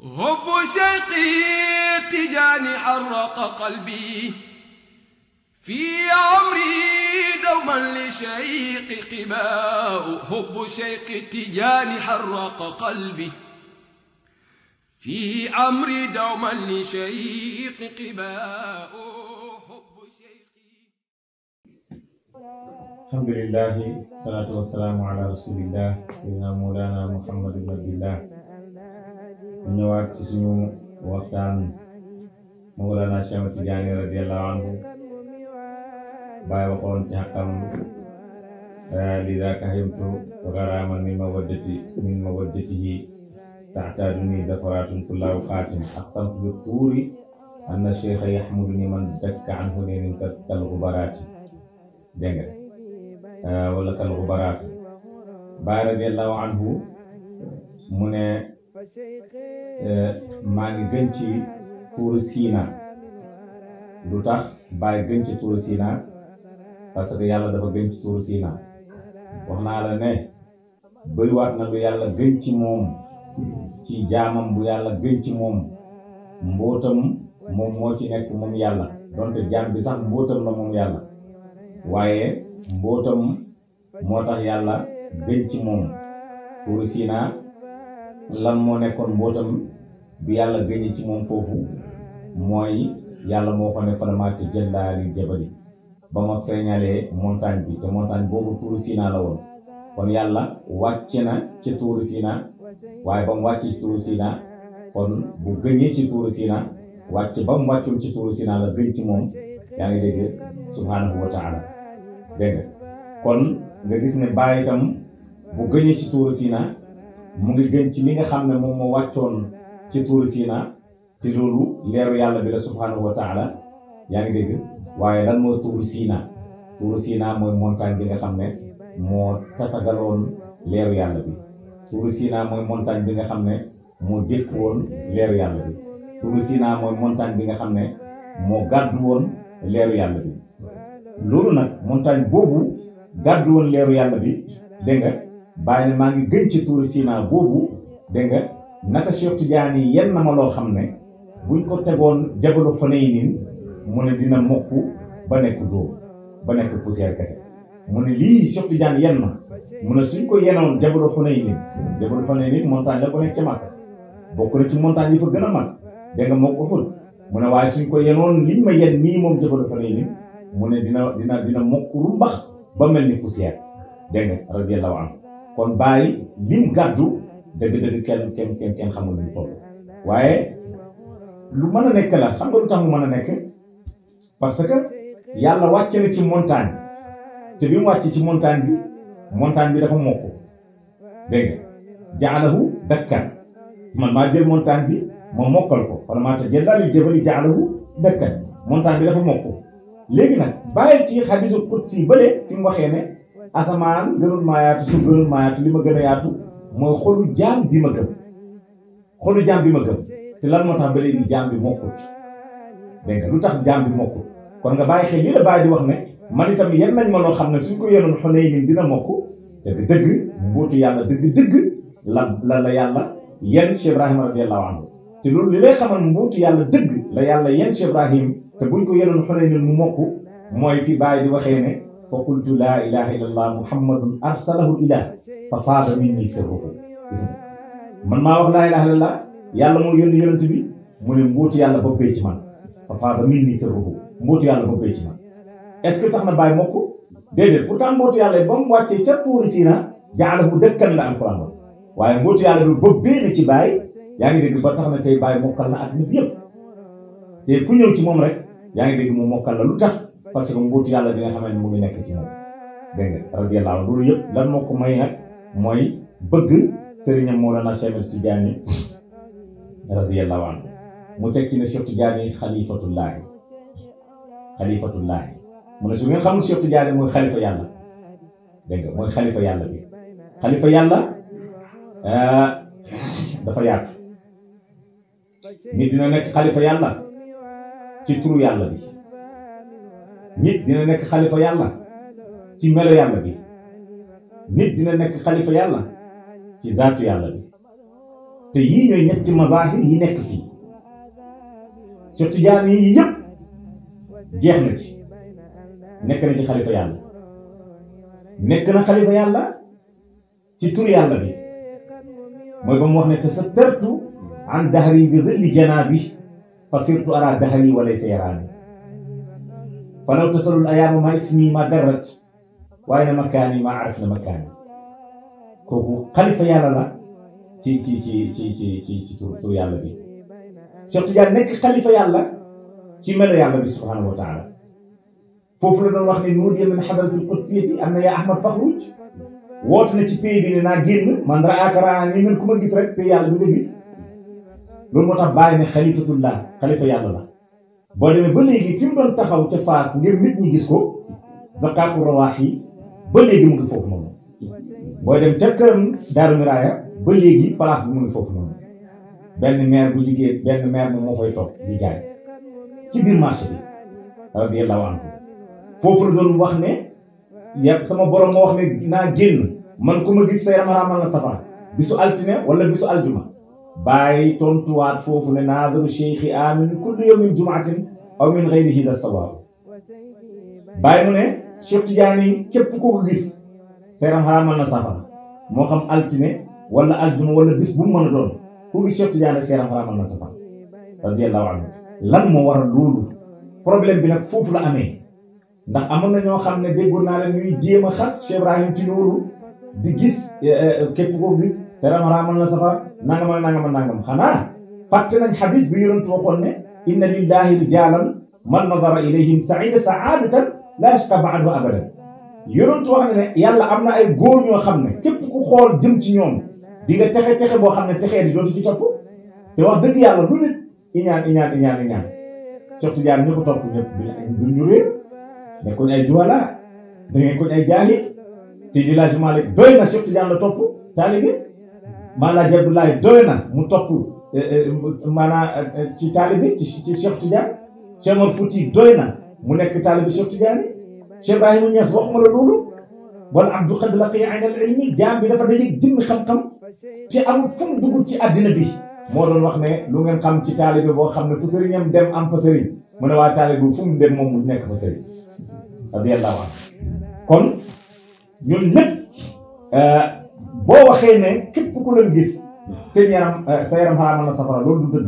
حب شيقي تجاني حرق قلبي في عمري دوما لشيق قباء. حب شيق تجاني حرق قلبي في عمري دوما لشيق قباء. حب شيقي. الحمد لله والصلاة والسلام على رسول الله سيدنا مولانا محمد بن عبد الله. ñu ñëwaat ci suñu waxtaan Mawlana Cheikh Tidiane radiyallahu anhu bàyyi waxoon ci xaqam lidaaka himtu garaman min mawaddatihi taxtaaduni zafaratun kulla awqaatin aqsamtu bi tuuri anna cheikha yaxmuduni man dakka anhu lenin kal gubaraati dégg nga wala kal gubaraati bàyyi radiyallahu anhu mu ne maa ngi gën ci tuuru Siina. lu tax bàyyi gën ci tuuru Siina parce que yàlla dafa gën ci tuuru Siina. wax naa la ne bëriwaat na lu yàlla gën ci moom ci jaamam bu yàlla gën ci moom mbootam moom moo ci nekk moom yàlla donte jaam bi sax mbootam la moom yàlla waaye mbootam moo tax yàlla gën ci moom. tuuru Siina lan moo nekkoon mbootam bi yàlla gëñee ci moom foofu mooy yàlla moo ko ne faramaati jëllaali jabali ba ma feeñalee montagne bi te montagne boobu tuuru Siina la woon. kon yàlla wàcc na ci tuuru Siina waaye ba mu wàcc ci tuuru Siina kon bu gëñee ci tuuru Siina wàcc ba mu wàccul ci tuuru Siina la gëñ ci moom. yaa ngi dégg subhanahu wa taala dégg nga kon nga gis ne bàyyi itam bu gëñee ci tuuru Siina mu ngi gën ci li nga xam ne moom moo wàccoon ci tuuru Siina te loolu leeru yàlla bi la subhanahu wa taala. yaa ngi dégg waaye lan mooy tuuru Siina? tuuru Siina mooy montagne bi nga xam ne moo tatagaloon leeru yàlla bi. tuuru Siina mooy montagne bi nga xam ne moo dékk woon leeru yàlla bi. tuuru Siina mooy montagne bi nga xam ne moo gàddu woon leeru yàlla bi. loolu nag montagne boobu gàddu woon leeru yàlla bi dégg nga bàyyi ne maa ngi gën ci tuuru Siina boobu dégg nga naka Cheikh Tidiane yenn na ma loo xam ne buñ ko tegoon jabalu Xunaynin mu ne dina mokk ba nekk dóom ba nekk poussière kese. mu ne lii Cheikh Tidiane yenn na mu ne suñ ko yenoon jabalu Xunaynin montagne la ko nekk ca Makka bokk na ci montagne yi fa gën a mag dégg nga moo ko ful. mu ne waaye suñ ko yenoon liñ ma yen nii moom jabalu Xunaynin mu ne dina mokk rumbax ba mel ni poussière dégg nga radiyallahu anhu. kon bàyyi lim gàddu dëgg-dëgg kenn xamul lu toll waaye lu mën a nekk la. xam nga lu tax mu mën a nekk parce que yàlla wàcc na ci montagne te bi mu wàcc ci montagne bi dafa mokk dégg nga jaalahu dakkan. man maa jël montagne bi ma mokkal ko wala maa ta jëlali jabali jaalahu dakkan. montagne bi dafa mokk. léegi nag bàyyi ci hadiisul qudsi bële fi mu waxee ne asamaan gënul maa yaatu suuf gënul maa yaatu li ma gën a yaatu mooy xolu jaam bi ma gëm. xolu jaam bi ma gëm te lan moo tax ba léegi jaam bi mokkut dégg nga lu tax jaam bi mokkut. kon nga bàyyi xel li la bàyyi di wax ne man itam yenn nañ ma loo xam ne suñ ko yenoon Xunaynin dina mokk. dëgg mbootu yàlla dëgg la yàlla yenn Cheikh Ibrahim radiyallahu anhu. te loolu li lay xamal mbootu yàlla dëgg la yàlla yenn Cheikh Ibrahim te buñ ko yenoon Xunaynin mu mokk mooy fi bàyyi di waxee ne fa qultu laa ilaha illallah muhammadun arsalahu ilah fa faada minni sirruhu. gis nga man maa wax laa ilaha illallah yàlla moo yónni yonent bi mu ne mbootu yàlla boppee ci man fa faada minni sirruhu. mbootu yàlla boppee ci man. est-ce que tax na bàyyi mokk? déedéet pourtant mbootu yàlla ba mu wàccee ca tuuri Siina jaalahu dëkkan la alquran ba waaye mbootu yàlla bi boppee na ci bàyyi. yaa ngi dégg ba tax na tey bàyyi mokkal na ak nit yëpp te ku ñëw ci moom rek yaa ngi dégg mu mokkal la lu tax parce que mbootu yàlla bi nga xam ne mu ngi nekk ci moom dégg nga radiyallahu anhu. loolu yëpp lan moo ko may nag mooy bëgg sëriñam Mawlana Cheikh Tidiane radiyallahu anhu. mu teg ci ne Cheikh Tidiane xalifatullaahi mu ne su ngeen xamul Cheikh Tidiane mooy xalifa yàlla dégg nga mooy xalifa yàlla bi. xalifa yàlla dafa yaatu. nit dina nekk xalifa yàlla ci turu yàlla bi. nit dina nekk xalifa yàlla ci melo yàlla bi. nit dina nekk xalifa yàlla ci zaatu yàlla bi. te yii ñooy ñetti mazahir yi nekk fii Cheikh Tidiane yi yëpp jeex na ci nekk na ci xalifa yàlla nekk na xalifa yàlla ci tur yàlla bi mooy ba mu wax ne tasattartu an dahri bi dhilli janabi fa sirtu ara dahri wa laysa yarani falaw tasalul ayaama ma ismi ma darrat waaye na makaani ma araf na makaani kooku xalifa yàlla la ci tur yàlla bi Cheikh Tidiane nekk xalifa yàlla ci melo yàlla bi subhanahu wa taala foofu la doon wax ne nuudiya min hadratil qudsiyati am na yaa Ahmad faxruj woote na ci pays bi ne naa génn man raaka raani man ku ma gis rek pays yàlla bi nga gis loolu moo tax bàyyi ne xalifatullah xalifa yàlla la boo demee ba léegi fi mu doon taxaw ca Faas ngir nit ñi gis ko zakatu rawaax yi ba léegi mu ngi foofu noonu booy dem ca këram Daaru Miraaya ba léegi place bi mu ngi foofu noonu benn maire bu jigéen benn maire moom moo fay toog di jaay ci biir marché bi radiyallahu anhu foofu la doon wax ne yàpp sama borom moo wax ne naa génn man ku ma gis sa yaram araamal na safara bisu altine wala bisu aljuma bàyyi tontuwaat foofu ne naadaru cheikhi amin kullu yawmin jumaatin aw min ghayrihi da sawaab bàyyi mu ne Cheikh Tidiane yi képp koo ko gis sa yaram araamal na safara moo xam altine wala aljuma wala bis bu mu mën a doon ku gis Cheikh Tidiane sa yaram araamal na safara radiyallahu anhu lan moo waral loolu problème bi nag foofu la amee ndax amoon na ñoo xam ne déggoon naa leen ñuy jéem a xas Cheikh Ibrahim ci loolu di gis képp koo gis sa yaram araamal na safara nangam xanaa fàtte nañ xadis bi yonent waxoon ne inna lillahi rijalan man nadara ilayhim saida saadatan la yashqa ba'du abadan yonent wax ne yàlla am na ay góor ñoo xam ne képp ku xool jëm ci ñoom di nga texe boo xam ne texee di dootu ci topp te wax dëgg yàlla lu nit iñaan Cheikh Tidiane ñu ko topp ñëpp duñ ñu réer nekkoñ ay juwala da ngeen koñ ay jaahil Seydi El Hadji Malick doy na Cheikh Tidiane la topp taalibe Maalaji Abdoulaye doy na mu topp maanaam ci taalibe ci Cheikh Tidiane Cheikh Omar Fouti doy na mu nekk taalibe Cheikh Tidiane Cheikh Ibrahima Niass waxuma la loolu wala Abdou Khadr laqiya ayna al ilmi jaam bi dafa dajeeg jëmmi xam-xam ci amul fu mu dugg ci àddina bi moo doon wax ne lu ngeen xam ci taalibe boo xam ne fu sëriñam dem am fa sëriñ mu ne waa taalibe fu mu dem moom mu nekk fa sëriñ radiyallahu anhu kon ñun ñëpp boo waxee ne képp ku leen gis seen yaram sa yaram xaraamal na safara loolu du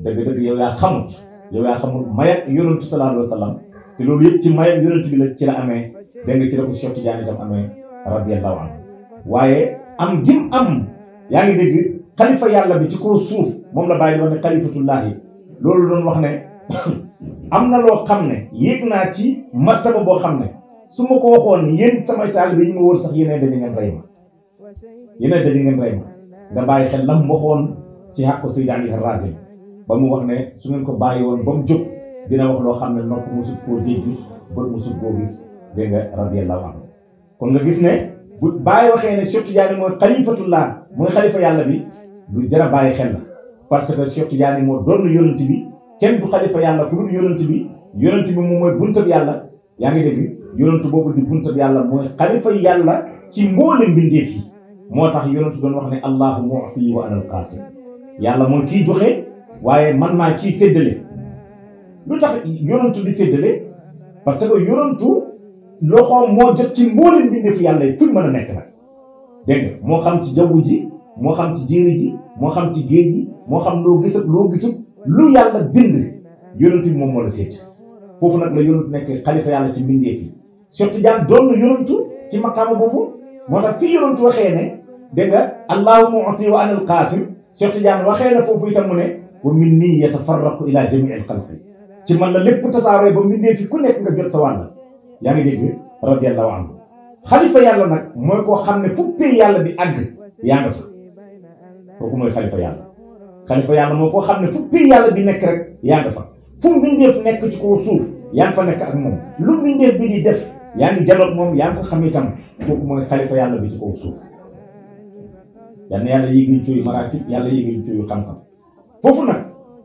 dëgg yow yaa xamul mayat yonentu sallallahu alayhi wa sallam te loolu yëpp ci mayat yonent bi la ci la amee dégg nga ci la ko Cheikh Tidiane itam amee radiyallahu anhu waaye am gim am yaa ngi dégg xalifa yàlla bi ci kaw suuf moom la bàyyi di wax ne xalifatullahi loolu doon wax ne am na loo xam ne yéeg naa ci martaba boo xam ne su ma ko waxoon yéen samay taalibe yi ma wër sax yéenay daje ngeen rey ma nga bàyyi xel lam waxoon ci xàqu Seydi Ali Harazim ba mu wax ne su ngeen ko bàyyi woon ba mu jóg dina wax loo xam ne nopp mosut koo dégg bët mosut koo gis dégg nga radiyallahu anhu kon nga gis ne bu bàyyi waxee ne Cheikh Tidiane mooy xalifatullah mooy xalifa yàlla bi lu jar a bàyyi xel la parce que Cheikh Tidiane moo doon yonent bi kenn du xalifa yàlla ku dul yonent bi moom mooy buntab yàlla yaa ngi dégg yonent boobu di buntab yàlla mooy xalifa yàlla ci mboolem mbindeef yi moo tax yonent doon wax ne allahu mu'ti wa ana al-qasim yàlla mooy kiy joxe waaye man maa kiy séddale lu tax yonentu di séddale parce que yonentu loxoom moo jot ci mboolem mbindeef yàlla yi fu mën a nekk nag dégg nga moo xam ci jaww ji moo xam ci jéeri ji moo xam ci géej gi moo xam loo gis ak loo gisul lu yàlla bind yonent bi moom moo la sédd foofu nag la yonent nekk xalifa yàlla ci mbindeef yi Cheikh Tidiane doon na yonentu ci maqaama boobu moo tax fi yonentu waxee ne dégg nga allahu mu'ti wa ana al-qasim Cheikh Tidiane waxee na foofu itam mu ne wa minni yatafarraqu ila jami'i al-khalqi ci man la lépp tasaaroo ba mbindeef yi ku nekk nga jot sa wàll yaa ngi dégg radiyallahu anhu xalifa yàlla nag mooy koo xam ne fu pay yàlla bi àgg yaa nga fa kooku mooy xalifa yàlla moo koo xam ne fu pay yàlla bi nekk rek yaa nga fa fu mbindeef nekk ci kaw suuf yaa ngi fa nekk ak moom lu mbindeef bi di def yaa ngi janoot moom yaa ngi ko xam itam kooku mooy xalifa yàlla bi ci kaw suuf yal na yàlla yéegal ci maratib yàlla yéegal ci xam-xam foofu nag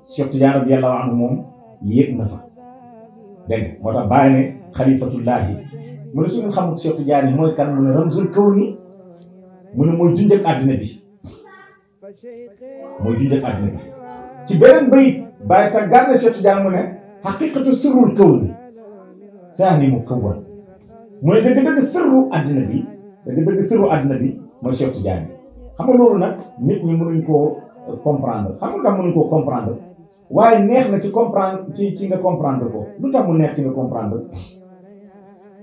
Cheikh Tidiane radiyallahu anhu moom yéeg na fa dégg moo tax bàyyi ne xalifatullahi mu ne su ngeen xamul Cheikh Tidiane mooy kan mu ne ramzul kawni mu ne mooy junjëk àddina bi mooy junjëk àddina bi ci beneen bayit bàyyi tàggaat na Cheikh Tidiane mu ne xaqiqatu sirrul kawni saani mu kawwan mu ne dëgg-dëgg sirru àddina bi dëgg-dëgg sirru àddina bi mooy Cheikh Tidiane xam nga loolu nag nit ñi mënuñ koo comprendre xam nga tax mënuñ koo comprendre waaye neex na ci comprendre ci nga comprendre ko lu tax mu neex ci nga comprendre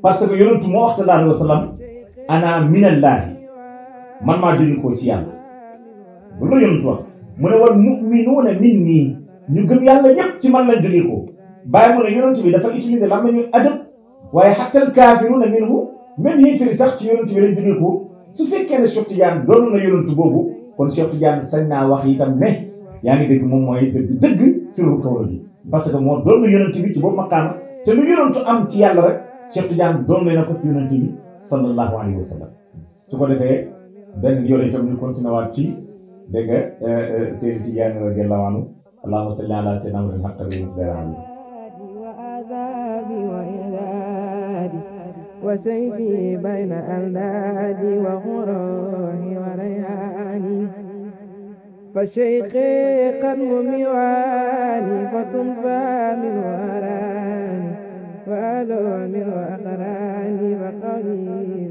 parce que yonentu moo wax sallallahu alayhi wa sallam ana minallaahi man maa jóge koo ci yàlla bu la yonentu wax mu ne wal mu'minuuna minnii ñu gëm yàlla ñëpp ci man lañ jógee ko bàyyi mu ne yonent bi dafa utiliser la ma ñu adab waaye xattal kaafiruuna minhu même yéefari sax ci yonent bi lañ jógee ko su fekkee ne Cheikh Tidiane doon na yonent boobu kon Cheikh Tidiane sañ naa wax itam ne yaa ngi dégg moom mooy dëgg sirru kawna bi parce que moo doon na yonent bi ci boobu maqaama te lu yonentu am ci yàlla rek Cheikh Tidiane doon na ko ci yonent bi sallallahu alayhi wa sallam su ko defee benn yoon itam ñu continué waat ci dégg nga Seydi Tidiane radiyallahu anhu allahumma salli ala sayyidina Muhammadin haqqi وسيفي بين أندادي وغروري ورياني فشيخي قدم موالي فتنفى من وراني وألو من وأقراني وقولي